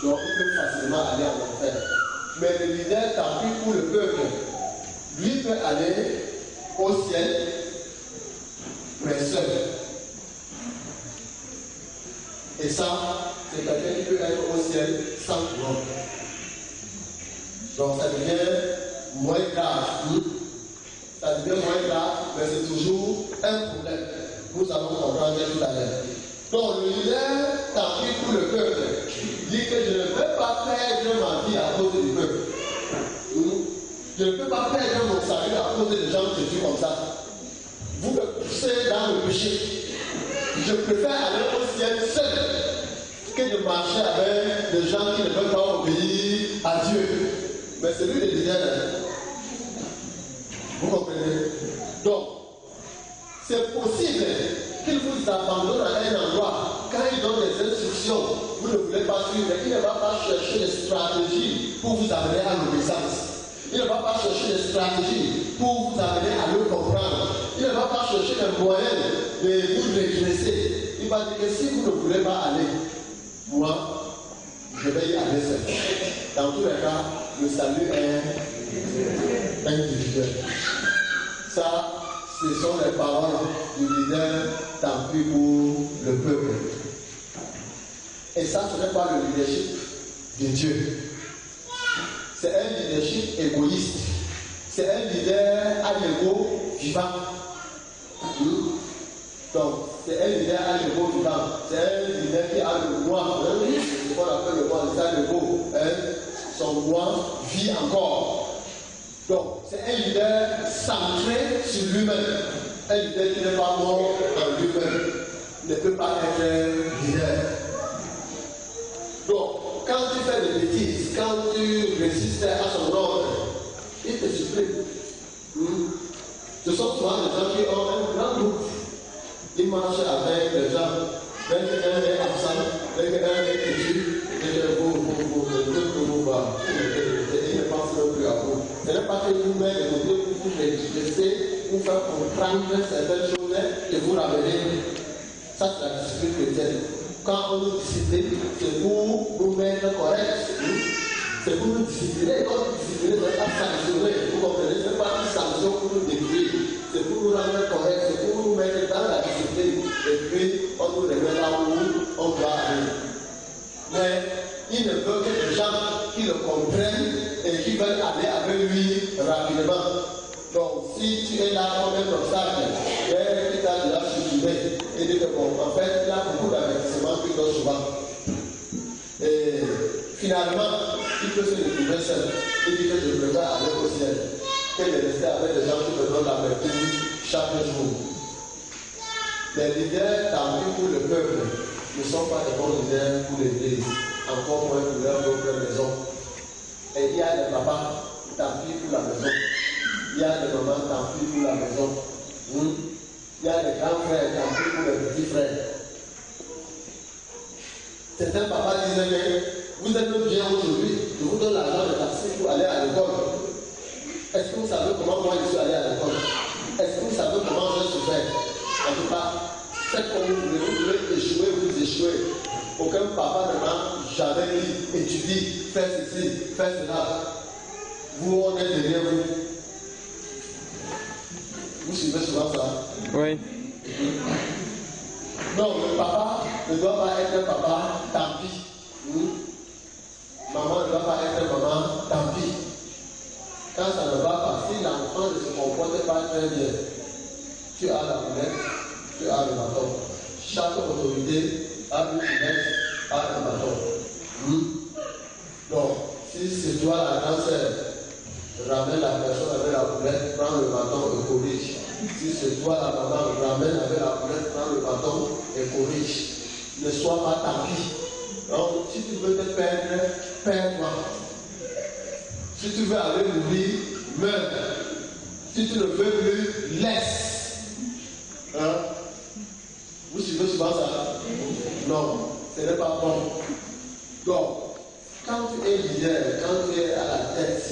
Donc il peut facilement aller en enfer. Mais le leader, tant pis pour le peuple, lui peut aller au ciel, mais seul. Et ça, c'est quelqu'un qui peut être au ciel sans couronne. Donc ça devient moins grave. Ça devient moins grave, mais c'est toujours un problème. Nous allons comprendre tout à l'heure. Donc le leader, tant pis pour le peuple, dit que je ne peux pas perdre ma vie à cause du peuple. Je ne peux pas perdre mon salut à cause des gens qui vivent comme ça. Vous me poussez dans le péché. Je préfère aller au ciel seul que de marcher avec des gens qui ne veulent pas obéir à Dieu. Mais c'est lui le leader. Vous comprenez? Donc, c'est possible qu'il vous abandonne à un endroit. Quand il donne des instructions, vous ne voulez pas suivre. Il ne va pas chercher des stratégies pour vous amener à l'obéissance. Il ne va pas chercher des stratégies pour vous amener à le comprendre. Il ne va pas chercher des moyens de vous régresser. Il va dire que si vous ne voulez pas aller, moi, je vais y aller seul. Dans tous les cas, le salut est individuel. Ça, ce sont les paroles du leader, tant pis pour le peuple. Et ça, ce n'est pas le leadership de Dieu. C'est un leadership égoïste. C'est un leader à l'ego vivant. Donc, c'est un leader à l'ego vivant. C'est un leader qui a le moi. C'est ce qu'on appelle le moi, c'est l'ego. Son moi vit encore. Donc, c'est un leader centré sur lui-même. Un leader qui n'est pas mort en lui-même ne peut pas être leader. Donc, quand tu fais des bêtises, quand tu résistes à son ordre, il te supprime. Ce sont souvent des gens qui ont un grand groupe. Ils marchent avec les gens. Dès qu'un est absent, dès qu'un est têtu, dès que vous il ne pense plus à vous. Ce n'est pas que vous-même, vous restez, vous faire comprendre certaines choses et vous ramener. Ça, c'est la discipline chrétienne. Quand on nous discipline, c'est pour nous mettre corrects. C'est pour nous discipliner. Quand nous disciplinez, ce n'est pas sanctionner. Vous comprenez? Ce n'est pas une sanction pour nous détruire. C'est pour nous rendre corrects. C'est pour nous mettre dans la discipline. Et puis, on nous remet là où on doit aller. Mais il ne veut que les gens qui le comprennent et qui veulent aller avec lui rapidement. Donc, si tu es là comme un obstacle, et tu t'as déjà supprimé, et dit que bon, en fait, il y a beaucoup d'investissements qui donnent souvent. Et finalement, il peut se retrouver seul. Il dit que je préfère aller au ciel, que de rester avec des gens qui me donnent la vertu chaque jour. Les leaders, tant pis pour le peuple, ne sont pas des bons leaders pour l'Église, encore moins pour leur propre maison. Et il y a des papas, tant pis pour la maison. Il y a des mamans, tant pis pour la maison. Il y a des grands frères, tant pis pour les petits frères. Certains papas disaient que vous êtes bien aujourd'hui, je vous donne l'argent de taxi pour aller à l'école. Est-ce que vous savez comment moi je suis allé à l'école? Est-ce que vous savez comment j'ai souffert? En tout cas, faites comme vous voulez échouer, vous échouez. Aucun papa ne m'a jamais dit étudie, fais ceci, fais cela. Vous, on est derrière vous. Vous suivez souvent ça? Oui. Non, le papa ne doit pas être un papa, tant pis. Maman ne doit pas être maman, tant pis. Quand ça ne va pas, si l'enfant ne se comporte pas très bien, tu as la poubelle, tu as le bâton. Chaque autorité a une poubelle, a un bâton. Donc, si c'est toi la grande sœur, ramène la personne avec la poubelle, prends le bâton et corrige. Si c'est toi la maman, ramène avec la poubelle, prends le bâton et corrige. Ne sois pas tapis. Donc, si tu veux te perdre, perds-toi. Si tu veux aller mourir, meurs. Si tu ne veux plus, laisse. Vous suivez souvent ça? Non, ce n'est pas bon. Donc, quand tu es leader, quand tu es à la tête,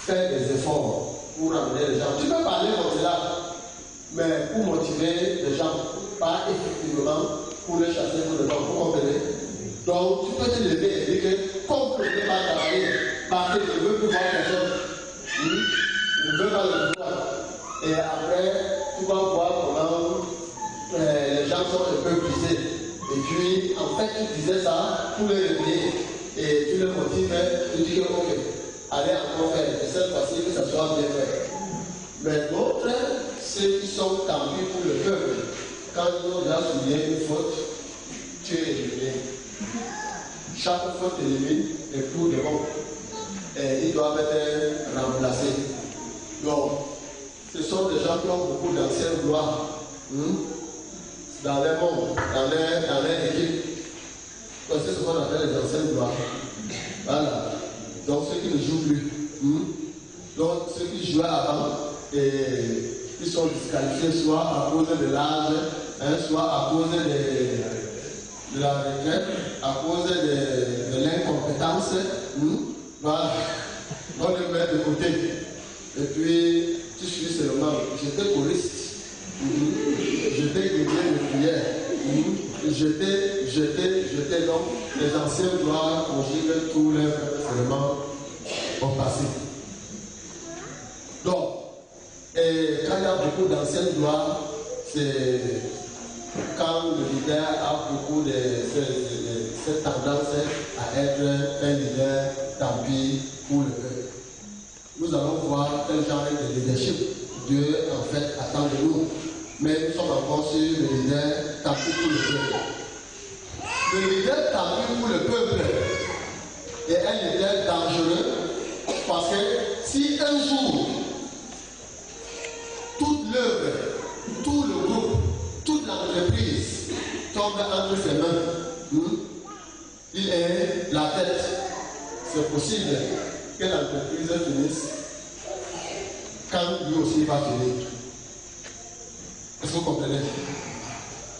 fais des efforts pour amener les gens. Tu peux parler comme cela, mais pour motiver les gens, pas effectivement pour les chasser pour le temps. Vous comprenez? Donc, tu peux te lever et dire que vous ne voulez pas travailler, partez, je veux plus voir personne. Je ne veux pas le voir. Et après, tu vas voir comment les gens sont un peu brisés. Et puis, en fait, tu disais ça pour les réveiller. Et tu le motives, tu dis que ok, allez encore faire. Et cette fois-ci, que ça soit bien fait. Mais d'autres, ceux qui sont tant pis pour le peuple, quand ils ont déjà souligné une faute, tu es éliminé. Chaque faute élimine est pour de bon. Et ils doivent être remplacés. Donc, ce sont des gens qui ont beaucoup d'anciennes gloires dans leur monde, dans leur équipe. Donc, c'est ce qu'on appelle les anciennes gloires. Voilà. Donc, ceux qui ne jouent plus. Donc, ceux qui jouaient avant, et ils sont disqualifiés soit à cause de l'âge, soit à cause de la retraite, à cause de l'incompétence. Voilà. On les met de côté. Et puis, tu suis seulement. J'étais choriste. J'étais grillé de prière. J'étais donc les anciens gloires conjuguent tous leurs seulement au passé. Donc, et quand il y a beaucoup d'anciennes gloires, c'est quand le leader a beaucoup de cette tendance à être un leader, tant pis pour le peuple. Nous allons voir quel genre de leadership Dieu en fait attend de nous. Mais nous sommes encore sur le leader, tant pis pour le peuple. Le leader, tant pis pour le peuple, est un leader dangereux parce que si un jour toute l'œuvre, tout le groupe, toute l'entreprise tombe entre ses mains, il est la tête. C'est possible que l'entreprise finisse quand lui aussi va finir. Est-ce que vous comprenez?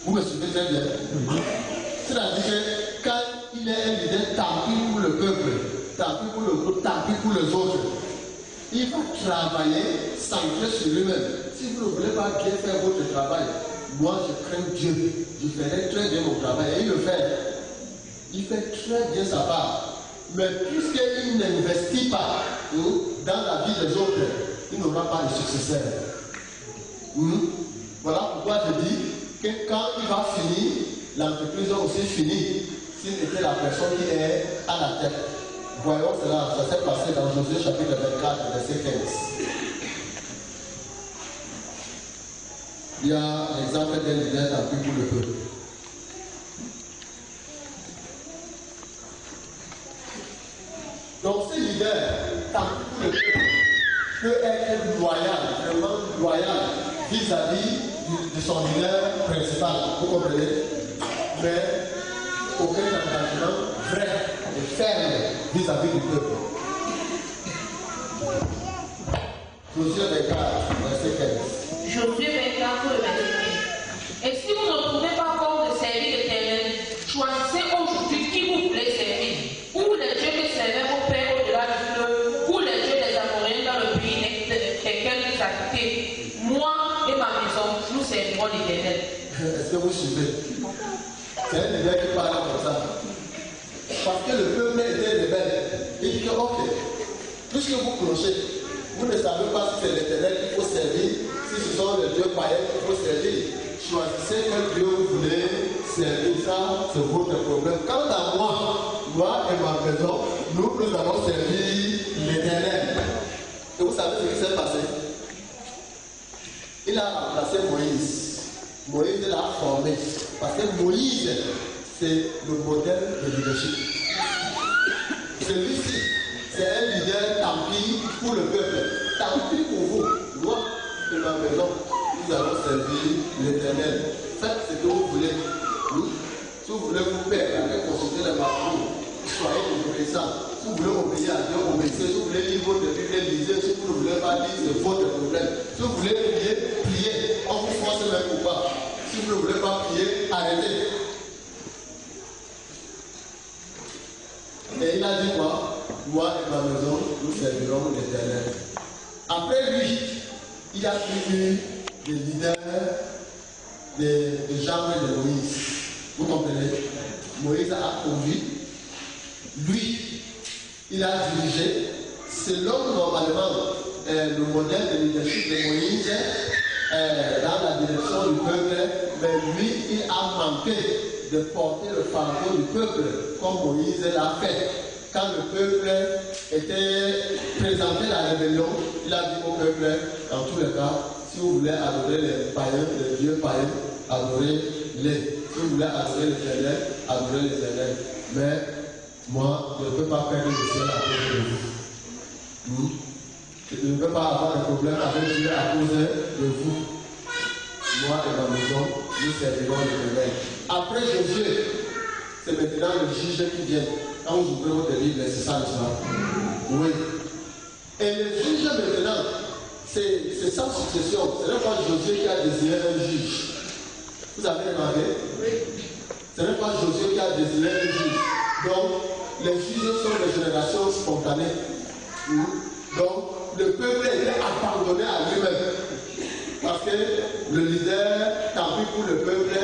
Vous me suivez très bien. C'est-à-dire que quand il est un leader, tant pis pour le peuple, tant pis pour le groupe, tant pis pour les autres, il va travailler centré sur lui-même. Si vous ne voulez pas bien faire votre travail, moi je crains Dieu, je ferai très bien mon travail. Et il le fait. Il fait très bien sa part. Mais puisqu'il n'investit pas dans la vie des autres, il n'aura pas de successeur. Voilà pourquoi je dis que quand il va finir, l'entreprise va aussi finir s'il était la personne qui est à la tête. Voyons cela, ça s'est passé dans Josué chapitre 24, verset 15. Il y a l'exemple d'un leader tant pis pour le peuple. Donc ce leader, tant pis pour le peuple, peut être loyal, vraiment loyal vis-à-vis de son leader principal. Vous comprenez? Mais aucun engagement vrai et ferme vis-à-vis du peuple. Josué 24, verset 15. Josué 24, verset 15. Et si vous ne trouvez pas compte de servir l'Éternel, choisissez aujourd'hui qui vous voulez servir. Ou les dieux que servaient vos pères au-delà du fleuve, ou les dieux des Amoréens dans le pays desquels vous habitez. Moi et ma maison, nous servirons l'Éternel. Est-ce que vous suivez? C'est un leader qui parle comme ça. Parce que le peuple était rebelle. Il dit que, ok, puisque vous clochez, vous ne savez pas si c'est l'Éternel qu'il faut servir, si ce sont les dieux païens qu'il faut servir. Choisissez quel Dieu vous voulez servir, ça c'est votre problème. Quant à moi et ma maison, nous allons servir l'Éternel. Et vous savez ce qui s'est passé? Il a remplacé Moïse. Moïse l'a formé. Parce que Moïse, c'est le modèle de leadership. Celui-ci, c'est un leader tant pis pour le peuple, tant pis pour vous. Moi et ma maison, nous allons servir l'Éternel. Faites ce que vous voulez. Si vous voulez vous perdre, consulter les parcours, soyez obéissants. Si vous voulez obéir à Dieu, obéissez. Si vous voulez lire votre Bible, lisez. Si vous ne voulez pas lire, c'est votre problème. Si vous voulez prier, priez. On vous force même ou pas. Si vous ne voulez pas prier, arrêtez. Et il a dit quoi? Moi et ma maison, nous servirons l'Éternel. Après lui, il a pris des leaders de Jean et de Moïse. Vous comprenez? Moïse a conduit. Lui, Il a dirigé, selon normalement le modèle de leadership de Moïse, dans la direction du peuple, mais lui, il a manqué de porter le fardeau du peuple comme Moïse l'a fait. Quand le peuple était présenté la rébellion, il a dit au peuple, dans tous les cas, si vous voulez adorer les païens, les dieux païens, adorez-les. Si vous voulez adorer les éternels, adorez les éternels. Mais moi, je ne peux pas perdre le ciel à cause de vous. Je ne peux pas avoir de problème avec Dieu à cause de vous. Moi et ma maison, nous servirons l'Éternel. Après Josué, c'est maintenant le juge qui vient. Quand vous ouvrez votre livre, c'est ça l'histoire. Oui. Et le juge maintenant, c'est sans succession. Ce n'est pas Josué qui a désigné un juge. Vous avez remarqué? Oui. Ce n'est pas Josué qui a désigné un juge. Donc, les juges sont des générations spontanées. Donc, le peuple était abandonné à lui-même. Parce que le leader, tant pis pour le peuple,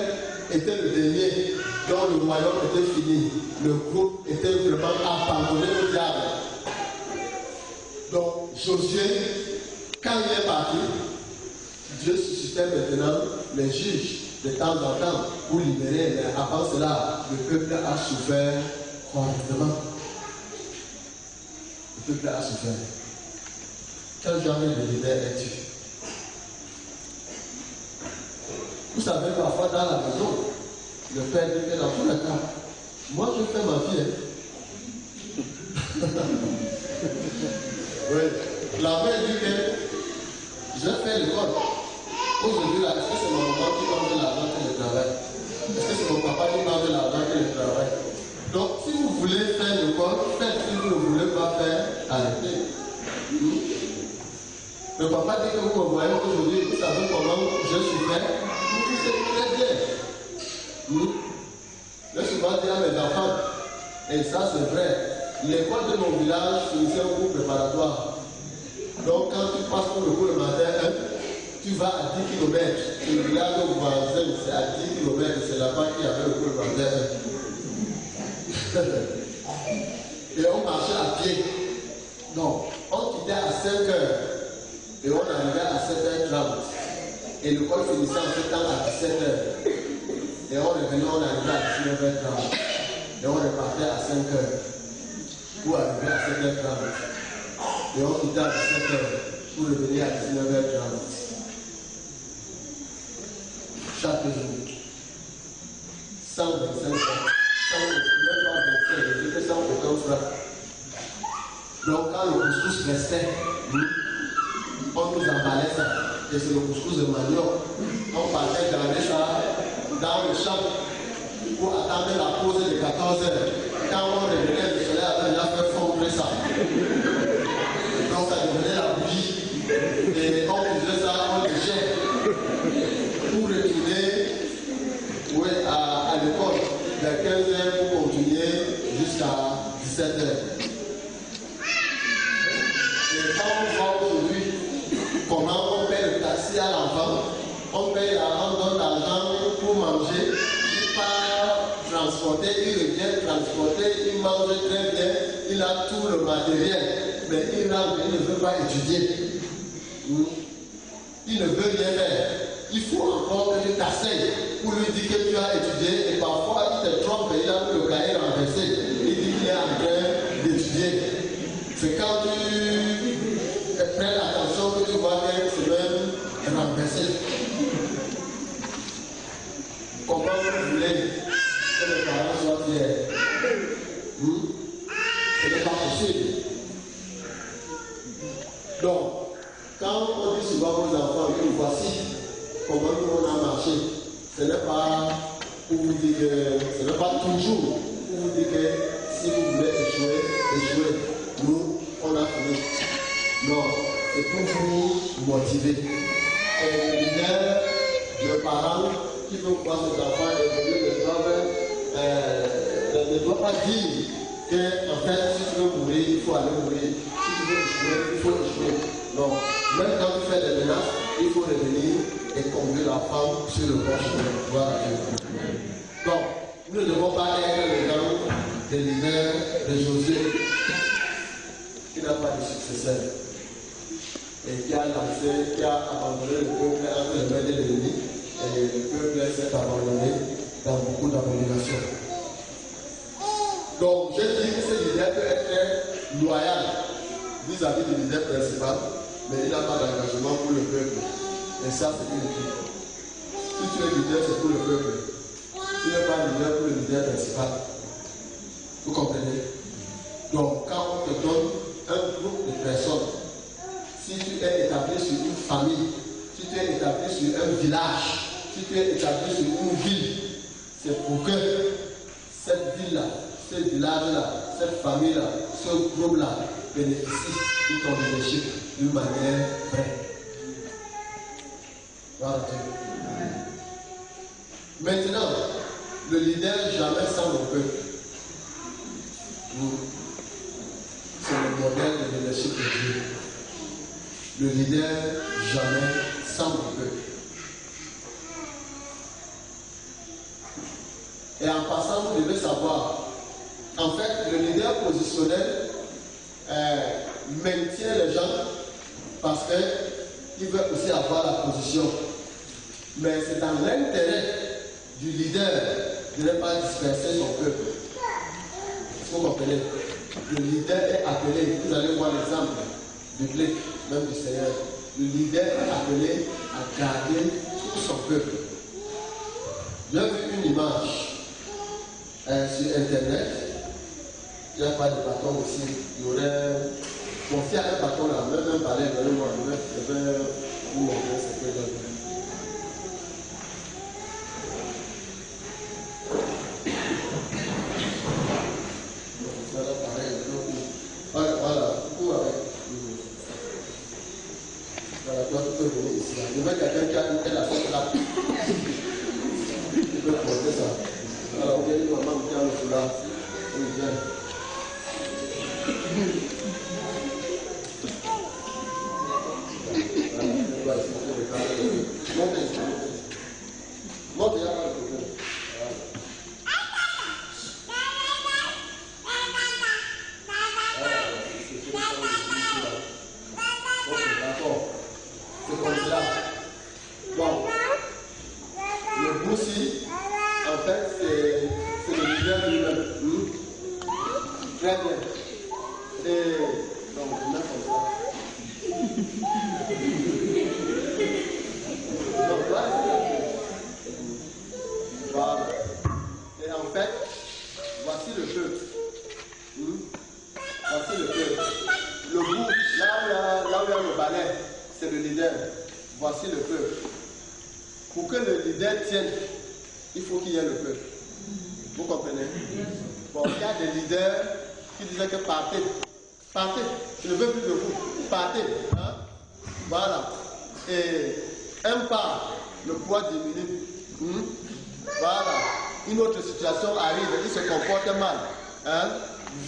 était le dernier. Donc, le royaume était fini. Le groupe était vraiment abandonné au diable. Donc, Josué, quand il est parti, Dieu suscitait maintenant les juges de temps en temps pour libérer. Mais avant cela, le peuple a souffert horriblement. Le peuple a souffert. Quel genre de leader es-tu? Vous savez, parfois dans la maison, le père dit que dans tous les cas, moi je fais ma vie. Oui. La mère dit que je fais l'école. Aujourd'hui, là, est-ce que c'est mon maman qui mange de l'argent que je travaille? Est-ce que c'est mon papa qui mange de l'argent que je travaille? Donc, si vous voulez faire l'école, faites. Si vous ne voulez pas faire, arrêtez. Le papa dit que vous me voyez aujourd'hui, vous savez comment je suis fait. Vous dites très bien. Je suis souvent dit à mes enfants, et ça c'est vrai, l'école de mon village finissait au cours préparatoire. Donc quand tu passes pour le cours le matin, tu vas à 10 km. Le village de voisin, c'est à 10 km, c'est là-bas qu'il y avait le cours le matin. Et on marchait à pied. Donc, on quittait à 5 heures. Et on arrivait à 7h30. Et l'école finissait en ce temps à 17h. Et on revenait, on arrivait à 19h30. Et on repartait à 5h. Pour arriver à 7h30. Et on quittait à 17h. Pour revenir à 19h30. Chaque jour. 125 francs. Même pas 25, je dis que 100 aucun franc. Donc quand le couscous restait, on nous emballait ça. Et c'est le couscous de manioc. On partait garder ça dans le champ pour attendre la pause de 14h. Quand on revenait, le soleil avait déjà fait fondre ça. Donc ça devenait la bougie. Et on faisait ça, on le jette pour retourner à l'école vers 15h pour continuer jusqu'à 17h. Et quand on voit aujourd'hui comment on paie le taxi à l'enfant, on paye l'argent, donne l'argent pour manger, il part transporter, il revient transporter, il mange très bien, il a tout le matériel, mais il rentre, il ne veut pas étudier. Il ne veut rien faire. Il faut encore que tu t'asseyes pour lui dire que tu as étudié et parfois il te trompe, il a le cahier renversé, il dit qu'il est en train d'étudier. C'est quand tu prends attention que tu vois que c'est même renversé. Comment vous voulez que les parents soient fiers? Ce n'est pas possible. Donc, quand on dit souvent aux enfants que voici comment nous on a marché, ce n'est pas pour vous dire que ce n'est pas toujours pour vous dire que si vous voulez échouer, échouez. Nous, on a fini. Non, c'est pour vous motiver. Et le leader, le parent qui veut voir ses enfants évoluer ne doit pas dire que en fait, si tu veux mourir, il faut aller mourir. Si tu veux échouer, il faut échouer. Non, même quand tu fais des menaces, il faut revenir et conduire la femme sur le bon chemin. Voilà. Donc, nous ne devons pas être les gens des leaders de Josué. n'a pas de successeur et qui a lancé, qui a abandonné le peuple entre les mains de l'ennemi et le peuple s'est abandonné dans beaucoup d'abominations. Donc, je dis que ce leader peut être loyal vis-à-vis du leader principal, mais il n'a pas d'engagement pour le peuple. Et ça, c'est une vie. Si tu es leader, c'est pour le peuple. Tu n'es pas leader pour le leader principal. Vous comprenez? Donc, quand on te donne un groupe de personnes, si tu es établi sur une famille, si tu es établi sur un village, si tu es établi sur une ville, c'est pour que cette ville-là, ce village-là, cette famille-là, ce groupe-là bénéficie de ton leadership d'une manière vraie. Voilà. Maintenant, le leader jamais sans le peuple. C'est le modèle de leadership de Dieu. Le leader jamais sans le peuple. Et en passant, vous devez savoir, en fait, le leader positionnel maintient les gens parce qu'il veut aussi avoir la position. Mais c'est dans l'intérêt du leader de ne pas disperser son peuple. Vous comprenez? Le leader est appelé, vous allez voir l'exemple biblique même du Seigneur. Le leader est appelé à garder tout son peuple. J'ai vu une image sur internet. Il n'y a pas de bâton aussi. Il y aurait. Bon, s'il y a un bâton là, même un balai, donnez-moi, je vais vous montrer ce que j'ai vu. Voilà, vous avec. Voilà, toi tu peux venir ici. Je veux quelqu'un qui a une la sorte là. Tu peux porter ça. Alors, vous allez maman qui a le foulard. Oui, viens. Montez, il y a pas de problème. En fait, c'est le leader lui-même. Très bien. Et donc, on met comme ça. Donc là, voilà. Et en fait, voici le peuple. Voici le peuple. Le bout, là où il y a le balai, c'est le leader. Voici le peuple. Pour que le leader tienne, il faut qu'il y ait le peuple. Vous comprenez? Bon, il y a des leaders qui disaient que partez. Partez. Je ne veux plus de vous. Partez. Hein? Voilà. Et un pas, le poids diminue. Voilà. Une autre situation arrive, il se comporte mal. Hein?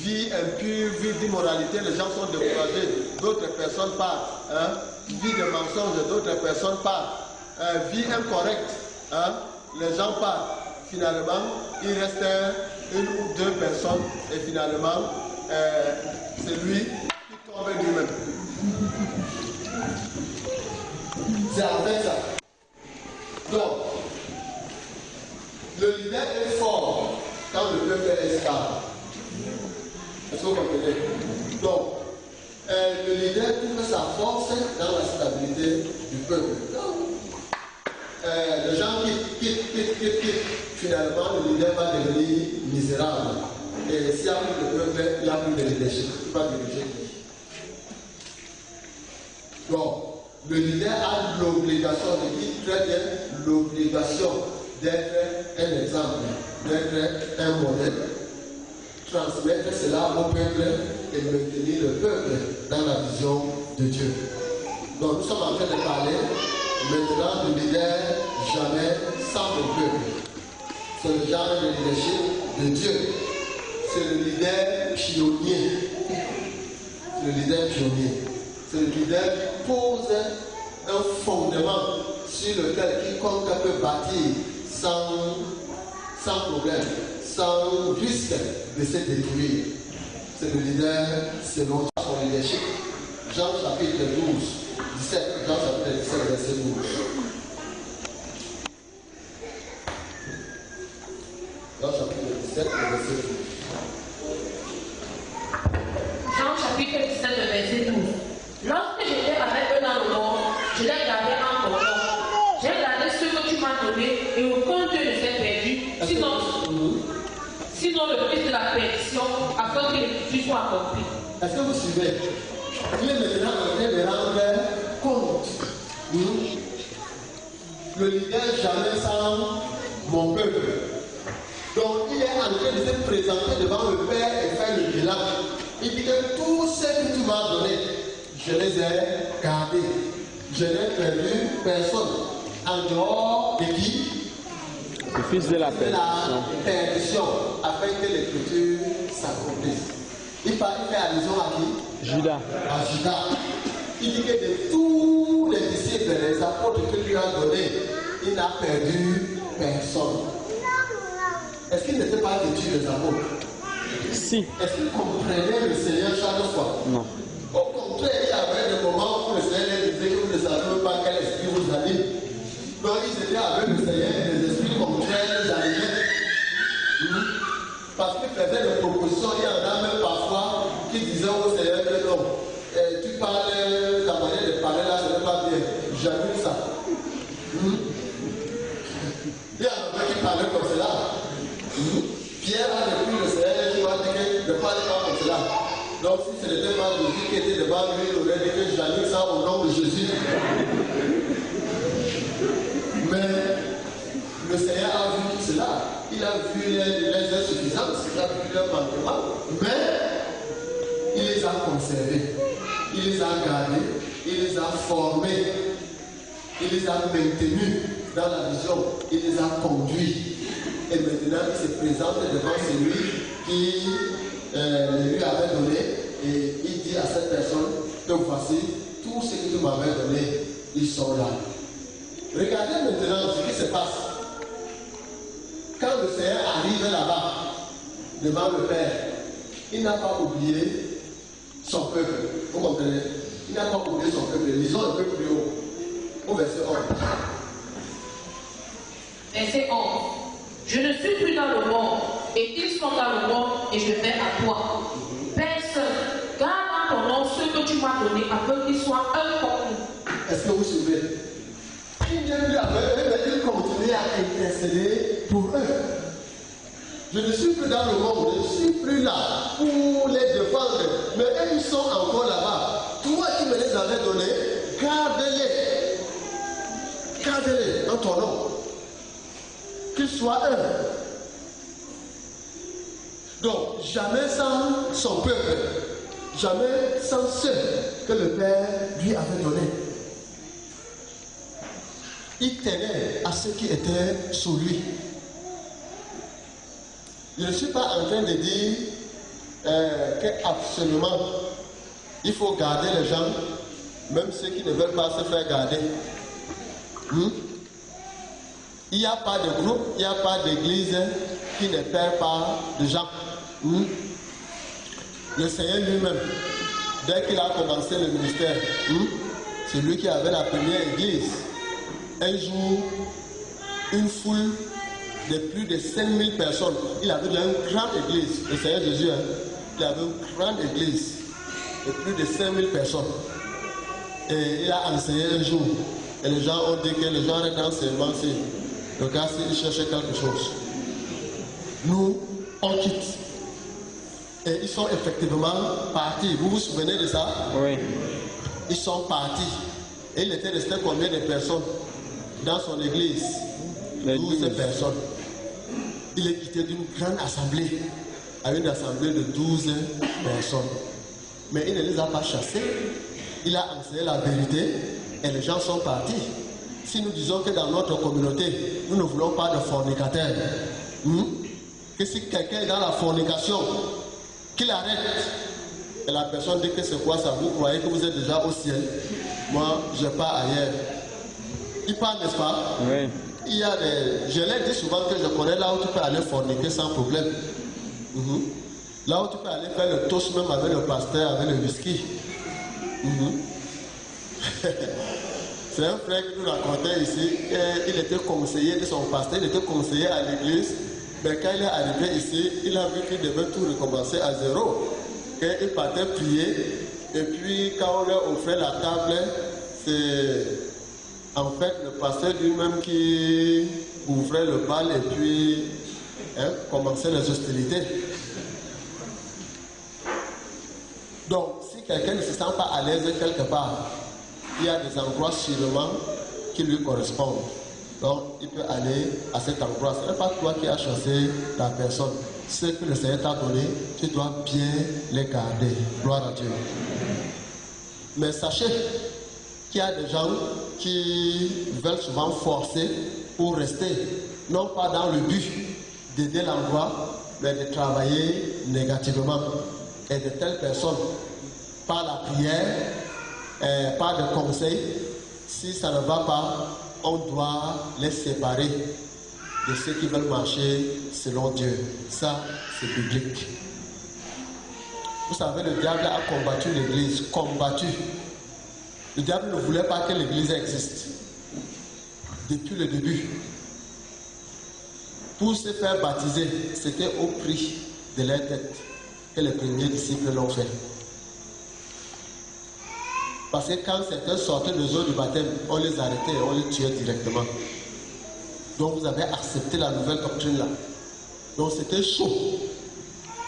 Vie impure, vie d'immoralité, les gens sont découragés. D'autres personnes partent. Hein? Vie de mensonges, d'autres personnes partent. Vie incorrecte. Hein? Les gens partent. Finalement, il reste une ou deux personnes et finalement, c'est lui qui tombe lui-même. C'est en fait ça. Donc, le leader est fort quand le peuple est stable. Est-ce que vous comprenez? Donc, le leader trouve sa force dans la stabilité du peuple. Les gens quittent. Finalement, le leader va devenir misérable. Et s'il n'y a plus de peuple, il n'y a plus de leadership. Il ne peut pas diriger. Donc, le leader a l'obligation, je dis très bien, l'obligation d'être un exemple, d'être un modèle, transmettre cela au peuple et maintenir le peuple dans la vision de Dieu. Donc, nous sommes en train de parler maintenant du leader jamais sans le peuple. C'est le genre de leadership de Dieu. C'est le leader pionnier. C'est le leader pionnier. C'est le leader qui pose un fondement sur lequel quiconque peut bâtir sans problème, sans risque de se détruire. c'est le leader selon son leadership. Jean chapitre 12, 17, Jean chapitre 17, verset 12. Jean chapitre 17, verset 12. Jean chapitre 17, verset 12. Lorsque j'étais avec eux dans le monde, je l'ai gardé en ton nom. J'ai gardé ce que tu m'as donné et aucun d'eux ne s'est perdu, sinon le fils de la perdition, afin que l'écriture soit accomplie. Est-ce que vous suivez? Il est maintenant en train de rendre compte. Le leader jamais sans mon peuple. Donc il est en train de se présenter devant le Père et faire le bilan. Il dit que tout ce que tu m'as donné, je les ai gardés. Je n'ai perdu personne. En dehors de qui? Le fils de la perdition, afin que l'écriture s'accomplisse. Il fait allusion à qui? Judas. À Judas. Il dit que de tous les disciples, les apôtres que lui a donnés, il n'a perdu personne. Est-ce qu'il n'était pas vêtu les apôtres? Si. Est-ce qu'il comprenait le Seigneur chaque fois? Non. Au contraire, il y avait des moments où le Seigneur disait que vous ne savez pas quel esprit vous avez. Donc ils étaient avec le Seigneur et les esprits contraires les arrivaient. Parce qu'il faisait des propositions, il y en a même parfois qui disaient au Seigneur que non, tu parles, ta manière de parler là, ce n'est pas bien. J'annule ça. Il y en a qui parlaient comme cela. Pierre a repris le Seigneur qui m'a dit que ne parlez pas comme cela. Donc si ce n'était pas Jésus qui était devant lui, il aurait dit que j'annule ça au nom de Jésus. Mais le Seigneur a vu tout cela. Il a vu les insuffisances, il a vu leurs manquements, mais il les a conservés, il les a gardés, il les a formés, il les a maintenus dans la vision, il les a conduits. Et maintenant, il se présente devant celui qui lui avait donné et il dit à cette personne que voici, tout ce que tu m'avais donné, ils sont là. Regardez maintenant ce qui se passe. Quand le Seigneur arrive là-bas, devant le Père, il n'a pas oublié son peuple. Vous comprenez? Il n'a pas oublié son peuple. Lisons un peu plus haut, au verset 11. Verset 11. Je ne suis plus dans le monde, et ils sont dans le monde, et je vais à toi. Père Saint, garde en ton nom ce que tu m'as donné, afin qu'ils soient un comme nous. Est-ce que vous suivez? Il vient lui avec eux, mais il continue à intercéder pour eux. Je ne suis plus dans le monde, je ne suis plus là pour les défendre. Mais eux, ils sont encore là-bas. Toi qui me les avais donnés, garde-les. Garde-les en ton nom. Qu'ils soient eux. Donc, jamais sans son peuple, jamais sans ceux que le Père lui avait donnés. Il tenait à ceux qui étaient sous lui. Je ne suis pas en train de dire qu'absolument il faut garder les gens, même ceux qui ne veulent pas se faire garder. Il n'y a pas de groupe, il n'y a pas d'église qui ne perd pas de gens. Le Seigneur lui-même, dès qu'il a commencé le ministère, c'est lui qui avait la première église. Un jour, une foule de plus de 5000 personnes. Il avait une grande église. Le Seigneur Jésus, il avait une grande église de plus de 5000 personnes. Et il a enseigné un jour. Et les gens ont dit que le genre d'enseignement, c'est le gars, il cherchait quelque chose. Nous, on quitte. Et ils sont effectivement partis. Vous vous souvenez de ça? Oui. Ils sont partis. Et il était resté combien de personnes dans son église? 12 personnes. Il est quitté d'une grande assemblée à une assemblée de 12 personnes. Mais il ne les a pas chassés. Il a enseigné la vérité et les gens sont partis. Si nous disons que dans notre communauté, nous ne voulons pas de fornicateurs, que si quelqu'un est dans la fornication, qu'il arrête. Et la personne dit que c'est quoi ça? Vous croyez que vous êtes déjà au ciel? Moi, je pars ailleurs. Il parle, n'est-ce pas? Oui. Il y a des... Je l'ai dit souvent que je connais là où tu peux aller forniquer sans problème. Là où tu peux aller faire le toast même avec le pasteur, avec le whisky. C'est un frère qui nous racontait ici qu'il était conseiller de son pasteur, il était conseiller à l'église. Mais quand il est arrivé ici, il a vu qu'il devait tout recommencer à zéro. Il partait prier. Et puis quand on leur offrait la table, c'est en fait le pasteur lui-même qui ouvrait le bal et puis commençait les hostilités. Donc, si quelqu'un ne se sent pas à l'aise quelque part, il y a des endroits sûrement qui lui correspondent. Donc, il peut aller à cet endroit. Ce n'est pas toi qui as choisi la personne. Ce que le Seigneur t'a donné, tu dois bien les garder. Gloire à Dieu. Mais sachez qu'il y a des gens qui veulent souvent forcer pour rester, non pas dans le but d'aider l'endroit, mais de travailler négativement. Et de telles personnes, par la prière, par des conseils, si ça ne va pas, on doit les séparer de ceux qui veulent marcher selon Dieu. Ça, c'est biblique. Vous savez, le diable a combattu l'église, combattu. Le diable ne voulait pas que l'église existe. Depuis le début. Pour se faire baptiser, c'était au prix de leur tête que les premiers disciples l'ont fait. Parce que quand certains sortaient de l'eau du baptême, on les arrêtait et on les tuait directement. Donc vous avez accepté la nouvelle doctrine là. Donc c'était chaud.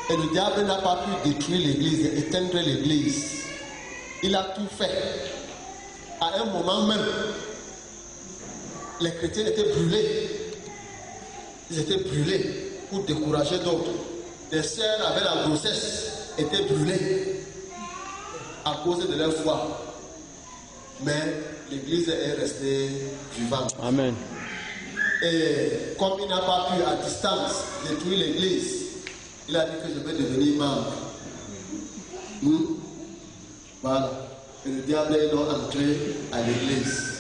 Et le diable n'a pas pu détruire l'église, éteindre l'église. Il a tout fait. À un moment même, les chrétiens étaient brûlés. Ils étaient brûlés pour décourager d'autres. Les sœurs avec la grossesse étaient brûlées à cause de leur foi. Mais l'église est restée vivante. Amen. Et comme il n'a pas pu à distance détruire l'église, il a dit que je vais devenir membre. Voilà. Et le diable est donc entré à l'église.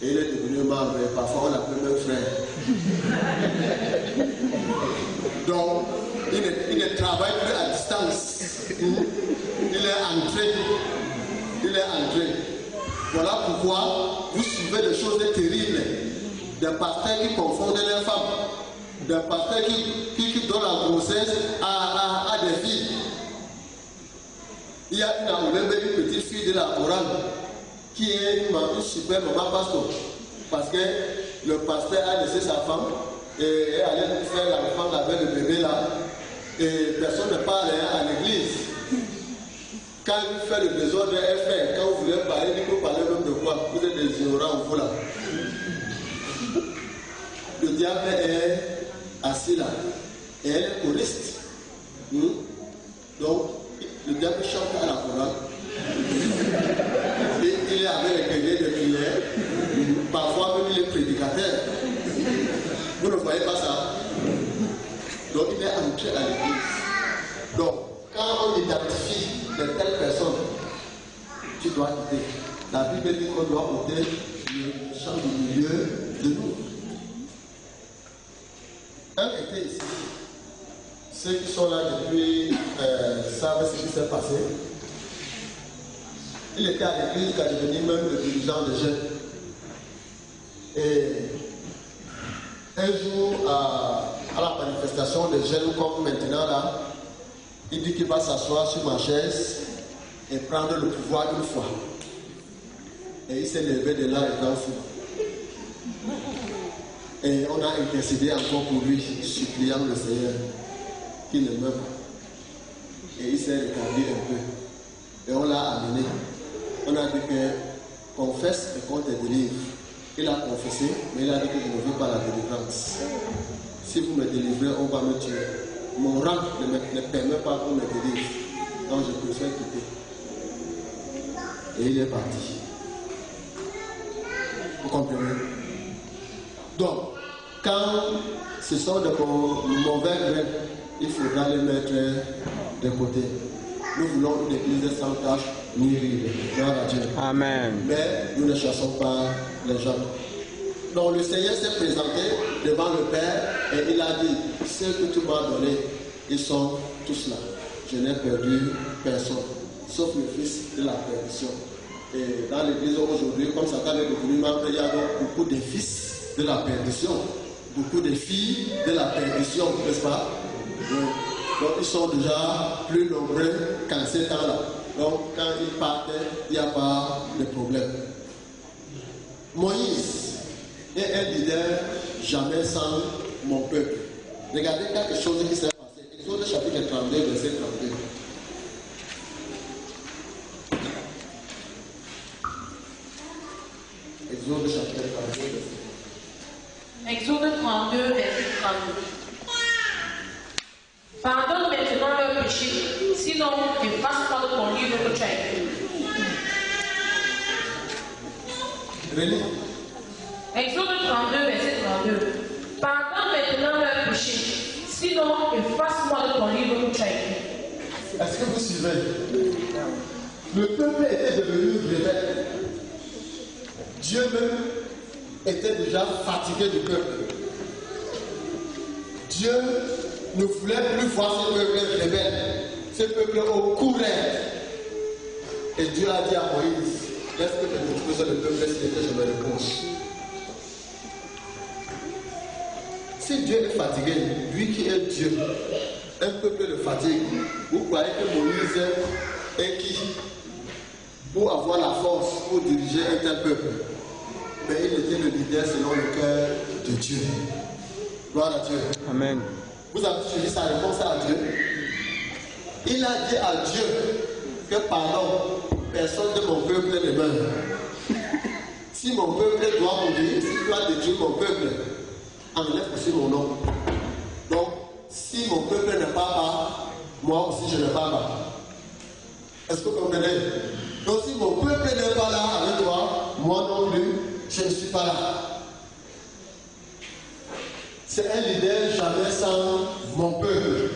Et il est devenu membre. Et parfois on l'appelle même frère. Donc, il ne travaille plus à distance. Il est entré. Il est entré. Voilà pourquoi vous suivez des choses terribles. Des pasteurs qui confondent les femmes. Des pasteurs qui donnent la grossesse à des filles. Il y a une petite fille de la chorale qui est une super maman pasteur. Parce que le pasteur a laissé sa femme et allait faire l'enfant avec le bébé là. Et personne ne parle à l'église. Quand il fait le désordre, elle fait. Quand vous voulez parler, il faut parler même de quoi? Vous êtes des ignorants, vous là. Le diable est assis là. Et elle est choriste. Donc, le diable chante à la chorale. Il est avec les cahiers de prière. Parfois même il est prédicateur. Vous ne voyez pas ça? Donc il est entré à l'église. Donc, quand on identifie de telles personnes, tu dois quitter. La Bible dit qu'on doit ôter le champ du milieu de nous. Un était ici. Ceux qui sont là depuis savent ce qui s'est passé. Il était à l'église quand il est devenu même le dirigeant des jeunes. Et un jour, à la manifestation des jeunes comme maintenant là, il dit qu'il va s'asseoir sur ma chaise et prendre le pouvoir une fois. Et il s'est levé de là étant fou. Et on a intercédé encore pour lui, suppliant le Seigneur qu'il ne meure pas. Et il s'est rétabli un peu. Et on l'a amené. On a dit que confesse et qu'on te délivre. Il a confessé, mais il a dit que je ne veux pas la délivrance. Si vous me délivrez, on va me tuer. Mon rang ne permet pas qu'on me délivre. Donc je préfère quitter. Et il est parti. Vous comprenez? Donc, quand ce sont de mauvais grains, il faudra les mettre de côté. Nous voulons une église sans tache ni rire. Gloire à Dieu. Amen. Mais nous ne chassons pas les gens. Donc le Seigneur s'est présenté devant le Père et il a dit, ce que tu m'as donné, ils sont tous là. Je n'ai perdu personne, sauf le fils de la perdition. Et dans l'église aujourd'hui, comme Satan est devenu membre, il y a donc beaucoup de fils de la perdition, beaucoup de filles de la perdition, n'est-ce pas? Oui. Donc ils sont déjà plus nombreux qu'en ces temps-là. Donc quand ils partent, il n'y a pas de problème. Moïse est un leader jamais sans mon peuple. Regardez quelque chose qui s'est passé. Exode chapitre 32, verset 32. Exode chapitre 32, verset 32. Exode 32, verset 32. Pardonne maintenant leur péché, sinon efface pas de ton livre que tu as écrit. Relis. Exode 32, verset 32. Pardonne maintenant leur péché, sinon efface-moi de ton livre que tu as écrit. Est-ce que vous suivez? Le peuple était devenu rebelle. Dieu même était déjà fatigué du peuple. Dieu ne voulait plus voir ce peuple rebelle, ce peuple au courait. Et Dieu a dit à Moïse, laisse que je me pose le peuple s'il était je me repose. Si Dieu est fatigué, lui qui est Dieu, un peuple le fatigue, vous croyez que Moïse est qui pour avoir la force pour diriger un tel peuple? Mais il était le leader selon le cœur de Dieu. Gloire à Dieu. Amen. Vous avez suivi sa réponse à Dieu. Il a dit à Dieu que pardon, personne de mon peuple ne meurt. Si mon peuple doit mourir, s'il doit détruire mon peuple, enlève aussi mon nom. Donc, si mon peuple ne part pas, moi aussi je ne pars pas. Est-ce que vous comprenez? Donc, si mon peuple n'est pas là avec toi, moi non plus, je ne suis pas là. C'est un leader jamais sans mon peuple,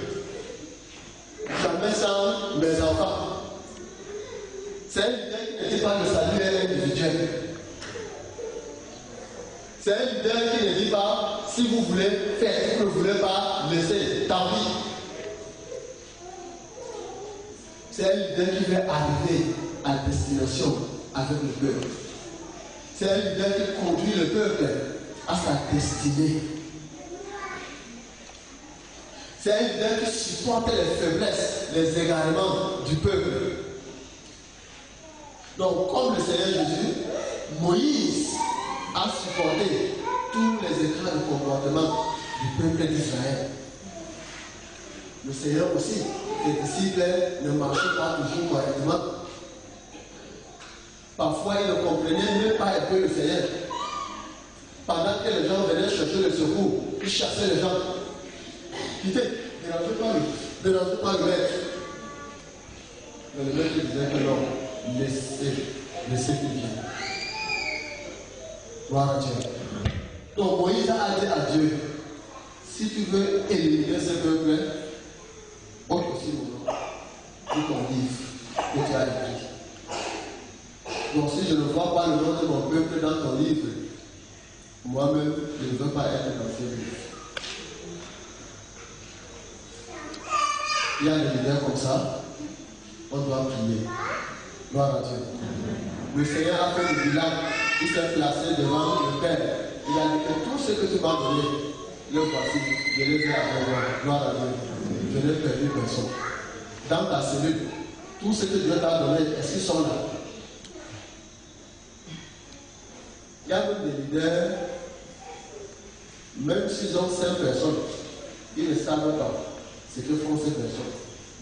jamais sans mes enfants. C'est un leader qui ne dit pas le salut individuel. C'est un leader qui ne dit pas si vous voulez faire, si vous ne voulez pas laisser, tant pis. C'est un leader qui veut arriver à destination avec le peuple. C'est un leader qui conduit le peuple à sa destinée. C'est un leader qui supporte les faiblesses, les égarements du peuple. Donc, comme le Seigneur Jésus, Moïse a supporté tous les écarts de comportement du peuple d'Israël. Le Seigneur aussi, les disciples ne marchaient pas toujours correctement. Parfois, ils ne comprenaient même pas un peu le Seigneur. Pendant que les gens venaient chercher le secours, ils chassaient les gens. Quittez, dérangez pas le maître. Mais le maître disait que non, laissez qu'il vienne. Gloire à Dieu. Donc Moïse a dit à Dieu, si tu veux éliminer ce peuple, ôte aussi mon nom pour ton livre que tu as écrit. Donc si je ne vois pas le nom de mon peuple dans ton livre, moi-même, je ne veux pas être dans ce livre. Il y a des leaders comme ça, on doit prier. Gloire à Dieu. Le Seigneur a fait le bilan, il s'est placé devant le Père. Il a dit que tout ce que tu m'as donné, le voici, je les ai avec moi. Gloire à Dieu. Je n'ai perdu personne. Dans ta cellule, tout ce que Dieu t'a donné, est-ce qu'ils sont là? Il y a même des leaders, même s'ils ont 5 personnes, ils ne savent pas ce que font ces personnes.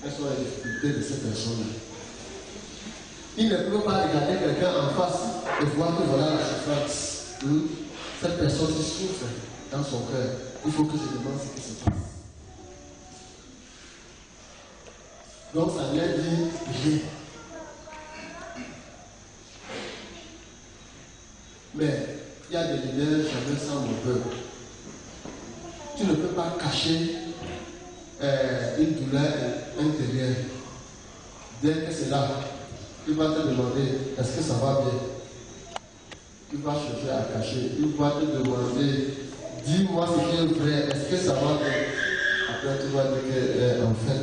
Quelles sont les difficultés de ces personnes-là. Ils ne peuvent pas regarder quelqu'un en face et voir que voilà la souffrance. Cette personne qui souffre dans son cœur. Il faut que je demande ce qui se passe. Donc ça vient dire rien. Mais il y a des leaders jamais sans mon peuple. Tu ne peux pas cacher une douleur intérieure. Dès que c'est là, il va te demander est-ce que ça va bien. Il va chercher à cacher. Il va te demander dis-moi ce qui est vrai, est-ce que ça va bien. Là, tu vas dire que, en fait,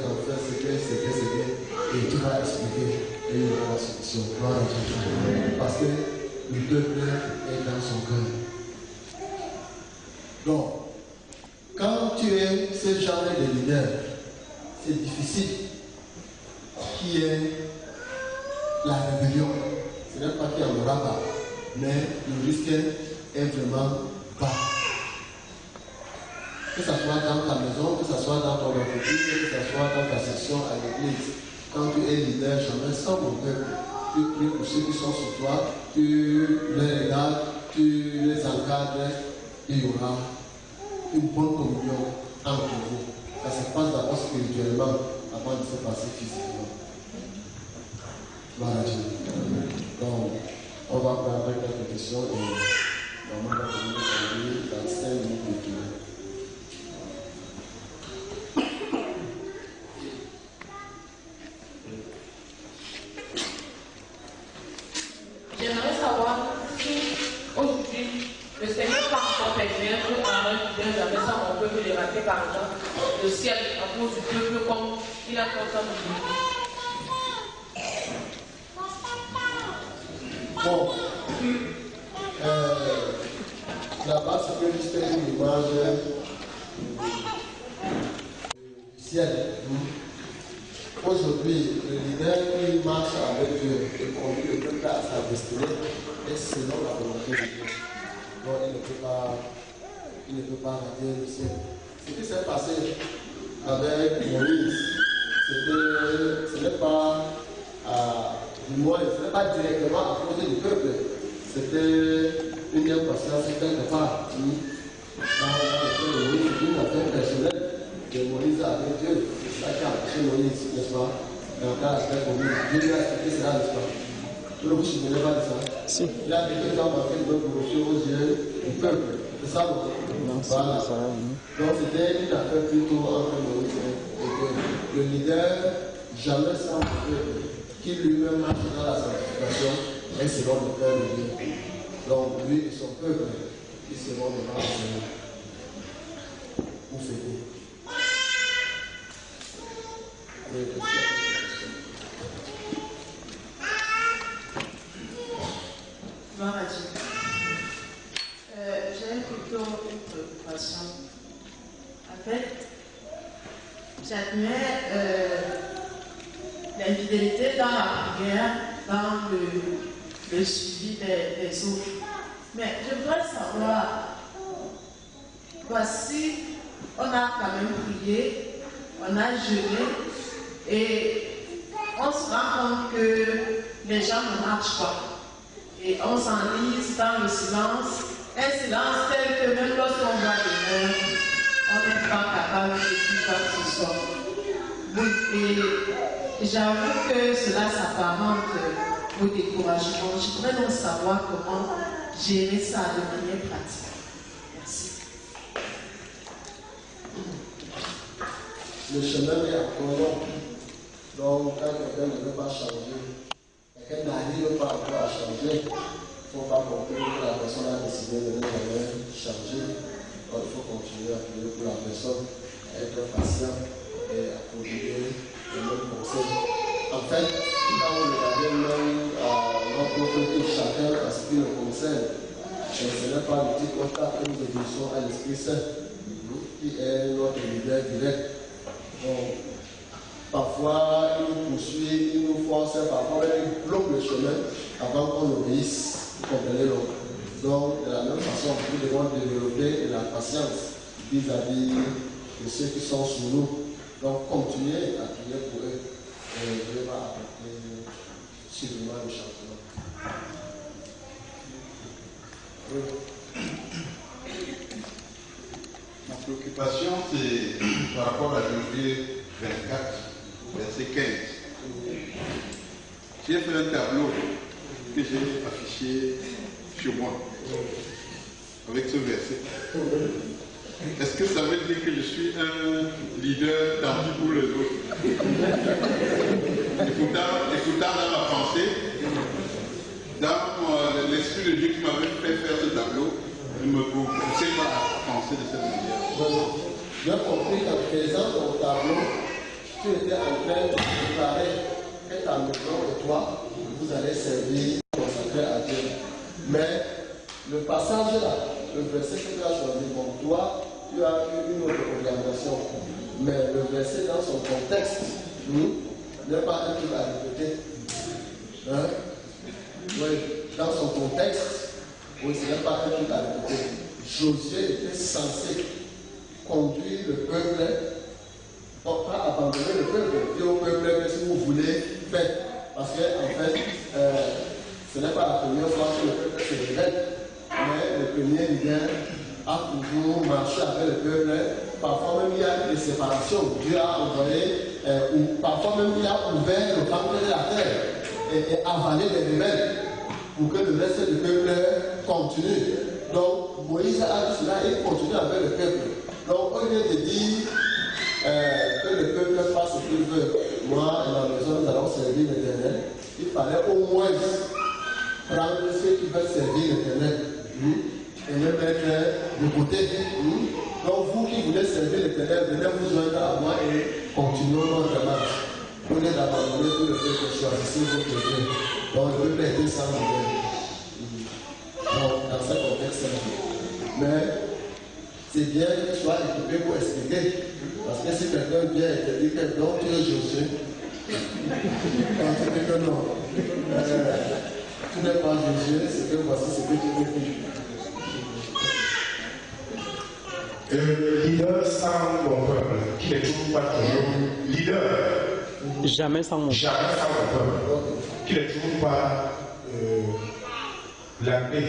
c'est que, et tu vas expliquer, et il y aura la solution. Parce que le peuple est dans son cœur. Donc, quand tu es ce genre de leader, c'est difficile qu'il y ait la rébellion. Ce n'est pas qu'il n'y en aura pas, mais le risque est vraiment bas. Que ce soit dans ta maison, que ce soit dans ton entreprise, que ce soit dans ta section à l'église. Quand tu es leader, jamais sans mon peuple, tu pries pour ceux qui sont sur toi, tu les regardes, tu les encadres, et il y aura une bonne communion entre vous. Ça se passe d'abord spirituellement avant de se passer physiquement. Voilà Dieu. Donc, on va prendre quelques questions et on va communiquer dans 5 minutes de tout. J'aimerais savoir si aujourd'hui le Seigneur pas encore permettre à un leader d'amener ça mon peuple de rater par exemple le ciel à cause du peuple comme il a fait ça de Bon, là-bas, c'est que juste une image du ciel. Aujourd'hui, le leader qui marche avec Dieu et conduit le peuple à sa destinée est selon la volonté de Dieu. Donc, il ne peut pas rater le ciel. Ce qui s'est passé avec Moïse, ce n'est pas du moins, ce n'est pas directement à cause du peuple. C'était une impatience quelque part. Dans une affaire personnelle de Moïse avec Dieu. C'est ça qui a empêché Moïse, n'est-ce pas? Dans le cas de Moïse, Dieu lui a expliqué cela, n'est-ce pas? Vous ne vous souvenez pas de ça? Si. Il a dit que quand on a fait une bonne promotion aux yeux du peuple. C'est ça, non? Voilà. Ça, donc c'était une affaire plutôt entre Moïse et Dieu. Le leader, jamais sans le peuple, qui lui-même marche dans la sanctification, est selon le cœur de Dieu. Donc lui et son peuple, qui seront devant le Seigneur. Pour fêter. Gloire à Dieu. J'ai plutôt une préoccupation. En fait, j'admets l'infidélité dans la prière, dans le suivi des autres. Mais je voudrais savoir, voici, on a quand même prié, on a jeûné, et on se rend compte que les gens ne marchent pas. Et on s'enlise dans le silence, un silence tel que même lorsqu'on voit des mères, on n'est pas capable de dire quoi que ce soit. Et j'avoue que cela s'apparente au découragement. Je voudrais donc savoir comment gérer ça de manière pratique. Merci. Le chemin est encore long. Donc, quand quelqu'un ne veut pas changer, quelqu'un n'arrive pas encore à changer, il ne faut pas conclure que la personne a décidé de ne jamais changer. Donc, il faut continuer à prier pour la personne, à être patient et à prodiguer les mêmes conseils. En fait, quand vous regardez même notre côté, chacun a ce qui le concerne. Ce n'est pas le petit contact que nous obéissons à l'Esprit Saint, qui est notre leader direct. Donc, parfois, il nous poursuit, il nous force, parfois, il bloque le chemin avant qu'on obéisse, vous comprenez donc. Donc, de la même façon, nous devons développer de la patience vis-à-vis de ceux qui sont sous nous. Donc, continuez à prier pour eux et Dieu va apporter sûrement le changement. Oui. Ma préoccupation, c'est par rapport à Josué 24, verset 15. J'ai fait un tableau que j'ai affiché sur moi, avec ce verset. Est-ce que ça veut dire que je suis un leader dans tous les autres? Écoutant dans ma pensée, dans l'esprit de Dieu qui m'avait fait faire ce tableau, je ne me poussais pas à penser de cette manière. J'ai compris qu'en faisant ton tableau, tu étais en train de préparer que ta maison et toi, vous allez servir, consacrer à Dieu. Mais le passage là, le verset que tu as choisi, bon, toi, tu as eu une autre organisation. Mais le verset dans son contexte, n'est pas un truc à répéter. Hein? Oui, dans son contexte, oui, ce n'est pas un truc à répéter. Josué était censé conduire le peuple, pas abandonner le peuple, dire au peuple que si vous voulez, faites. Parce que, en fait, ce n'est pas la première fois que le peuple se révèle, mais le premier leader a toujours marché avec le peuple. Parfois même il y a des séparations. Dieu a envoyé, ou parfois même il a ouvert le ventre de la terre et avalé les rebelles pour que le reste du peuple continue. Donc Moïse a dit cela et continue avec le peuple. Donc au lieu de dire que le peuple fasse ce qu'il veut, moi et ma maison nous allons servir l'Éternel, il fallait au moins prendre ceux qui veulent servir l'Éternel et le mettre de côté. Donc vous qui voulez servir l'Éternel, venez vous joindre à moi et continuons notre marche. Au lieu d'abandonner tout le peuple, choisissez votre Dieu. Donc le peuple était sans leader. Donc dans ce contexte-là. Mais c'est bien que tu sois équipé pour expliquer. Parce que si quelqu'un vient et te dit que non, tu es Josué, quand tu dis que non, tu n'es pas Josué, c'est que voici ce que tu veux dire. Leader sans mon peuple, qui ne trouve pas toujours leader. Jamais sans mon peuple. Jamais sans mon peuple, qui ne trouve pas la paix,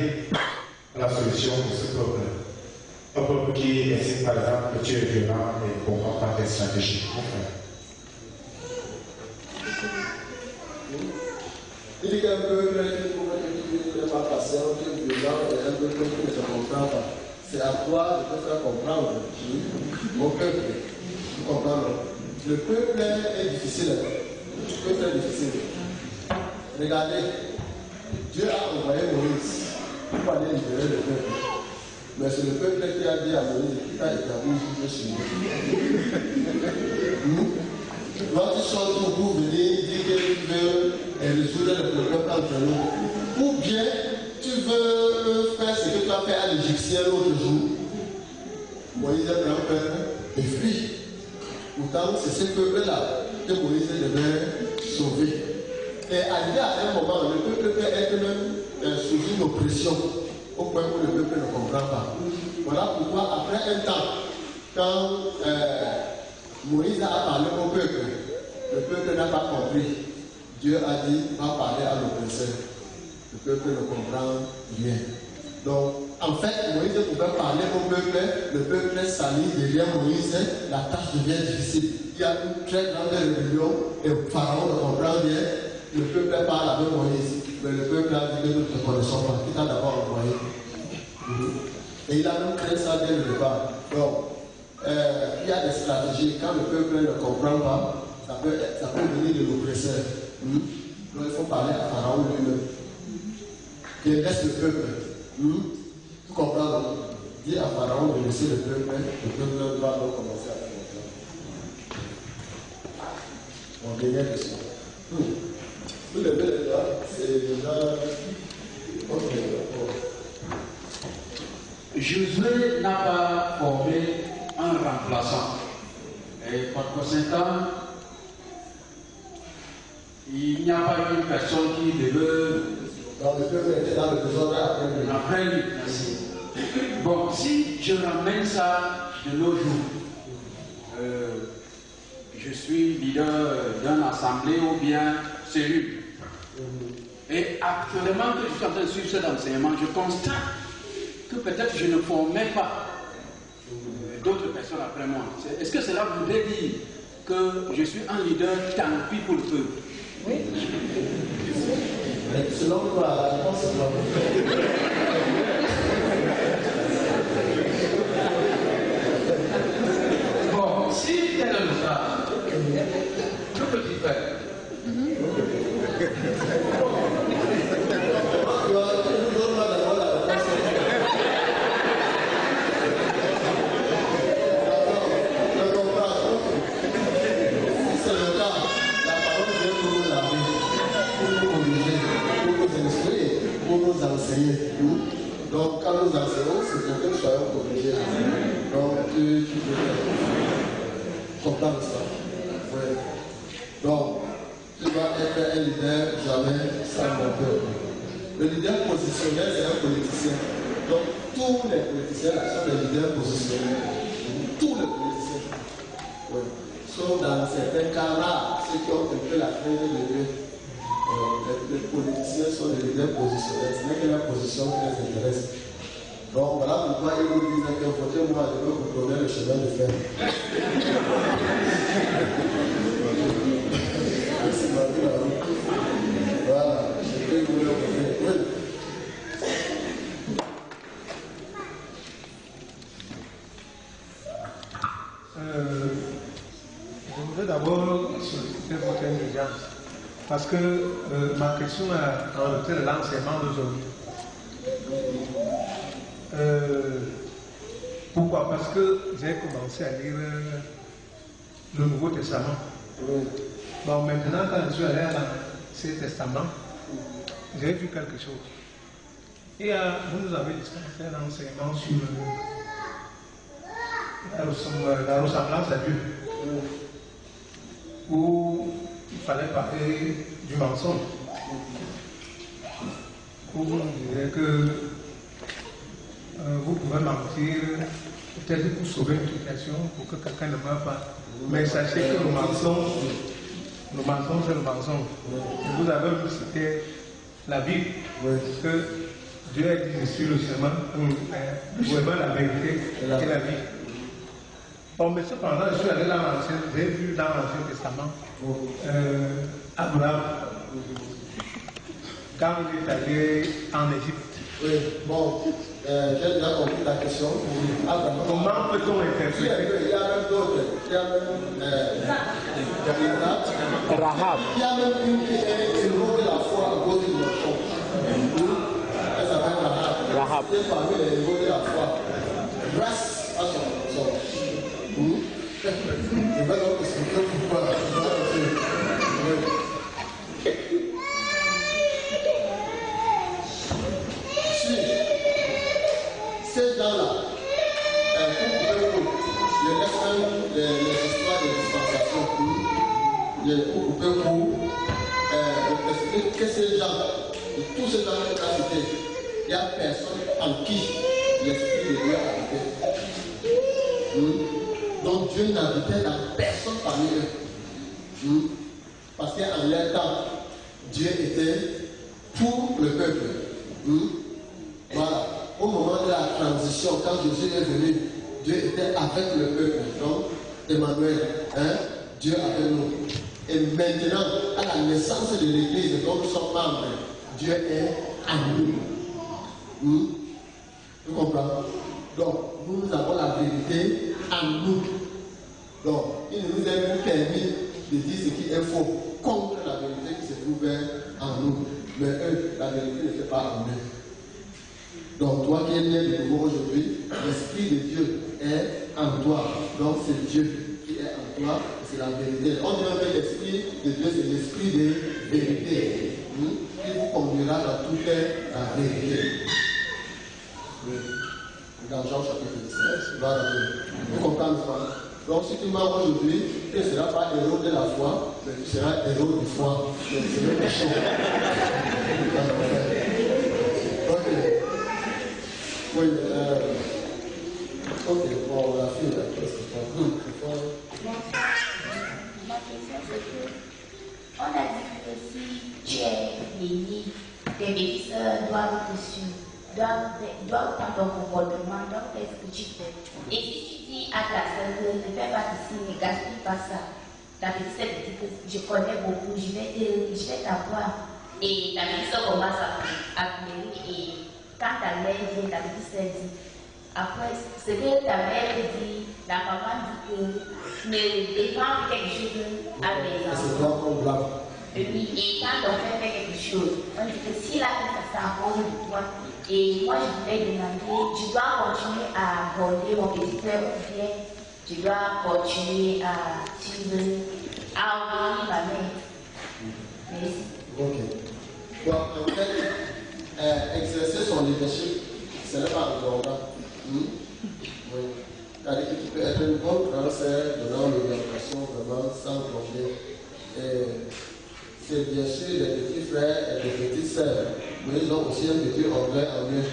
la solution pour ce peuple. Un peuple qui essaie par exemple que tu es violent et ne comprend pas tes stratégies. Il dit qu'un peuple qui n'est pas patient, qui est violent et un peuple qui ne se comprend pas. C'est à toi de te faire comprendre. Mon peuple, tu comprends. Le peuple est difficile. Le peuple est difficile. Regardez, Dieu a envoyé Moïse pour aller libérer le peuple. Mais c'est le peuple qui a dit à Moïse qui t'a établi juste sur nous. Quand tu sors pour venir dire que tu veux résoudre le problème entre nous, ou bien tu veux faire ce que tu as fait à l'Égyptien l'autre jour. Moïse prend peur et fuit. Pourtant, c'est ce peuple-là que Moïse devait sauver. Et arrivé à un moment, le peuple peut être même sous une oppression, au point où le peuple ne comprend pas. Voilà pourquoi, après un temps, quand Moïse a parlé au peuple, le peuple n'a pas compris. Dieu a dit, va parler à l'oppresseur. Le peuple ne comprend rien. Donc, en fait, Moïse pouvait parler au peuple, le peuple s'allie derrière Moïse, la tâche devient difficile. Il y a une très grande rébellion et le pharaon ne comprend rien. Le peuple parle avec Moïse, mais le peuple a dit que nous ne te connaissons pas, qui t'a d'abord envoyé. Et il a même créé ça dès le départ. Donc, il y a des stratégies. Quand le peuple ne comprend pas, ça peut venir de l'oppresseur. Donc, il faut parler à Pharaon lui-même. Qu'il laisse le peuple. Tu comprends? Dis à Pharaon de laisser le peuple doit donc commencer à faire ça. On dernière question. Vous levez les doigts, c'est déjà. Josué n'a pas formé un remplaçant. Et par conséquent, il n'y a pas une personne qui devait. Dans le peuple était dans le besoin après lui. Merci. Bon, si je ramène ça de nos jours, je suis leader d'une assemblée ou bien cellule. Et actuellement que je suis en train de suivre cet enseignement, je constate que peut-être je ne formais pas d'autres personnes après moi. Est-ce que cela voudrait dire que je suis un leader tant pis pour le peuple? Oui. Mais selon toi, la réponse est quoi? Bon, si tel est le cas, que peux-tu faire? important ça. Ouais. Donc, tu vas être un leader jamais sans mon peuple. Le leader positionnel, c'est un politicien. Donc, tous les politiciens sont des leaders positionnels. Tous les politiciens. Ouais. Sauf dans certains cas là, ceux qui ont un peu la crainte de Dieu. Les politiciens sont des leaders positionnels. Ce n'est que la position qui les intéresse. Donc voilà pourquoi ils nous disent que votez-moi, je vais vous donner le chemin de fer. Voilà, je vais vous le donner. Je voudrais d'abord solliciter votre indulgence parce que ma question est en retrait de l'enseignement d'aujourd'hui. Pourquoi? Parce que j'ai commencé à lire le Nouveau Testament. Bon, maintenant, quand je suis allé à l'Ancien Testament, j'ai vu quelque chose. Et vous nous avez dispensé un enseignement sur la ressemblance à Dieu, où il fallait parler du mensonge, où vous nous direz que vous pouvez mentir peut-être pour sauver une situation, pour que quelqu'un ne meure pas. Mais sachez que le mensonge, c'est le mensonge. Et vous avez même cité la Bible, que Dieu a dit, je suis le chemin, la vérité et la vie. Bon, mais cependant, je suis allé dans l'Ancien, j'ai vu dans l'Ancien Testament Abraham, quand il est allé en Égypte. Oui, bon, j'ai déjà compris la question. Comment peut-on interpréter? Il y a même d'autres. Il y a même Rahab. Il y a même une qui est héros de la foi à cause de leur chant. Elle s'appelle Rahab. Elle est parmi les héros de la foi. Grâce à son. Je vais donc expliquer pourquoi. Ces gens-là, je laisse même les histoires de dispensation pour couper court, explique que ces gens, tous ces gens qui ont cité, il n'y a personne en qui l'Esprit de Dieu habitait. Donc Dieu n'habitait dans personne parmi eux. Parce qu'en leur temps, Dieu était pour le peuple. Voilà. Au moment de la transition, quand Jésus est venu, Dieu était avec le peuple. Donc, Emmanuel, Dieu avec nous. Et maintenant, à la naissance de l'Église dont nous sommes membres, Dieu est en nous. Vous comprenez? Donc, nous avons la vérité en nous. Donc, il nous est même permis de dire ce qui est faux contre la vérité qui se trouvait en nous. Mais eux, la vérité n'était pas en eux. Donc, toi qui es né de nouveau aujourd'hui, l'Esprit de Dieu est en toi. Donc, c'est Dieu qui est en toi, c'est la vérité. On dit même que l'Esprit de Dieu, c'est l'Esprit de vérité. Il vous conduira dans toute la vérité. Dans Jean chapitre 17, vous comprenez ça? Donc, si tu mens aujourd'hui, tu ne seras pas héros de la foi, mais tu seras héros du foi. C'est le méchant. Oui, ok, bon, la fille, la question. Ma question, c'est que, on a dit que si tu es béni, tes bénisseurs doivent te suivre, doivent prendre ton comportement, doivent faire ce que tu fais. Et si tu dis à ta soeur que ne fais pas ceci, ne gaspille pas ça, ta petite sœur te dit que je connais beaucoup, je vais t'avoir. Et ta petite sœur commence à pleurer et quand ta mère vient, ta petite sœur dit, après, ce que ta mère dit, la maman dit que ne défends quelque chose à mes enfants. Oui, et quand on fait quelque chose, on dit que si la personne ça à cause de toi, et moi je voulais demander, tu dois continuer à voler mon petit frère ou bien tu dois continuer à suivre, à obéir ma mère. Merci. Ok. Donc, en fait, exercer son leadership, ce n'est pas un programme. Oui. C'est-à-dire que tu peux être une bonne grande sœur donnant l'orientation vraiment sans plomber. C'est bien sûr les petits frères et les petites sœurs, mais ils ont aussi un petit orgueil en eux.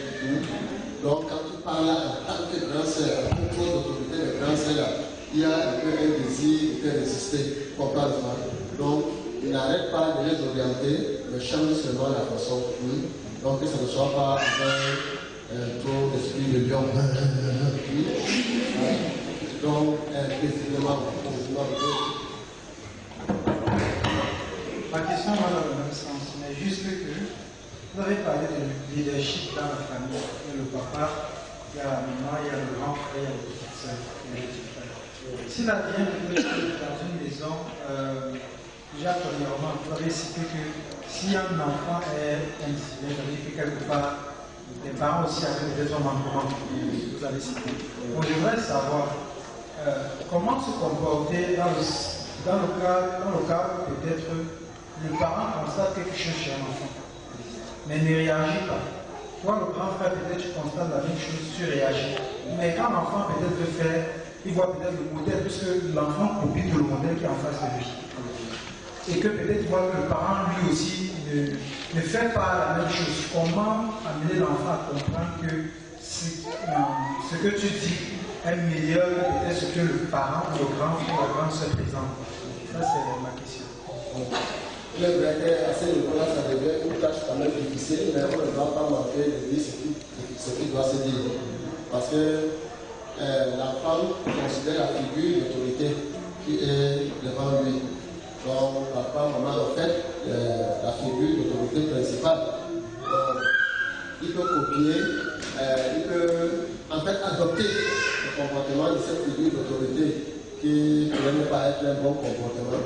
Donc quand tu parles en tant que grande sœur, en contrôle d'autorité de grande sœur, il y a un peu un désir de résister, complètement. Donc il n'arrête pas de les orienter, mais change seulement la façon. Donc que ce ne soit pas trop d'esprit de lion. Donc, précisément, ma question va dans le même sens, mais juste que vous avez parlé de leadership dans la famille. Il y a le papa, il y a la maman, il y a le grand frère, il y a le petit soeur, il y a le petit frère. Si la bien dans une maison, déjà premièrement, vous avez cité que si un enfant est indiscipliné, ça veut dire que quelque part, les parents aussi avaient des manquements, vous avez cité. Donc je voudrais savoir comment se comporter dans le cas où peut-être le parent constate quelque chose chez un enfant, mais ne réagit pas. Toi, le grand frère, peut-être tu constates la même chose, tu réagis. Mais quand l'enfant peut-être veut faire, il voit peut-être le modèle, puisque l'enfant copie le modèle qui est en face de lui. Et que peut-être il voit que le parent, lui aussi, ne fait pas la même chose. Comment amener l'enfant à comprendre que ce que tu dis est meilleur que peut-être ce que le parent ou le grand ou la grande se présente? Ça, c'est ma question. Il est vrai qu'à ce niveau-là, ça devient une tâche quand même difficile, mais on ne doit pas manquer de dire ce qui doit se dire. Parce que l'enfant considère la figure d'autorité qui est devant lui. Donc, papa, maman, en fait, la figure d'autorité principale. Donc, il peut copier, il peut en fait adopter le comportement de cette figure d'autorité qui ne peut pas être un bon comportement.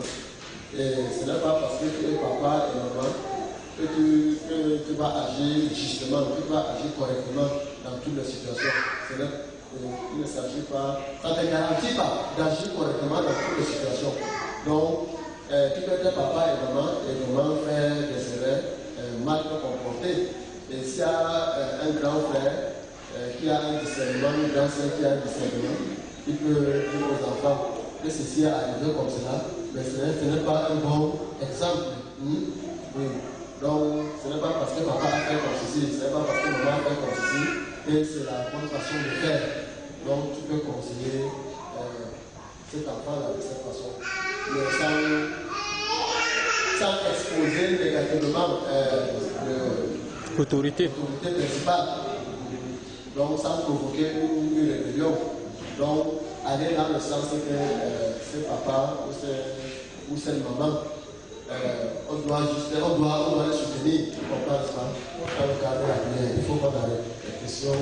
Et ce n'est pas parce que tu es papa et maman que tu vas agir justement, tu vas agir correctement dans toutes les situations. Il ne s'agit pas, ça ne te garantit pas d'agir correctement dans toutes les situations. Donc, tu peux être papa et maman faire des erreurs, mal comportés. Et s'il y a un grand frère qui a un discernement, un grand frère qui a un discernement, il peut dire aux enfants que ceci est arrivé comme cela, mais ce n'est pas un bon exemple. Oui. Donc, ce n'est pas parce que papa a fait comme ceci, ce n'est pas parce que maman a fait comme ceci, que c'est la bonne façon de faire. Donc, tu peux conseiller cet enfant-là de cette façon. Mais sans exposer négativement l'autorité principale. Donc, sans provoquer une rébellion. Donc, aller dans le sens que c'est papa ou c'est maman, on doit les soutenir, on ne pense pas, dans le cadre de la prière. Il faut qu'on arrête les questions.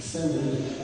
5 minutes.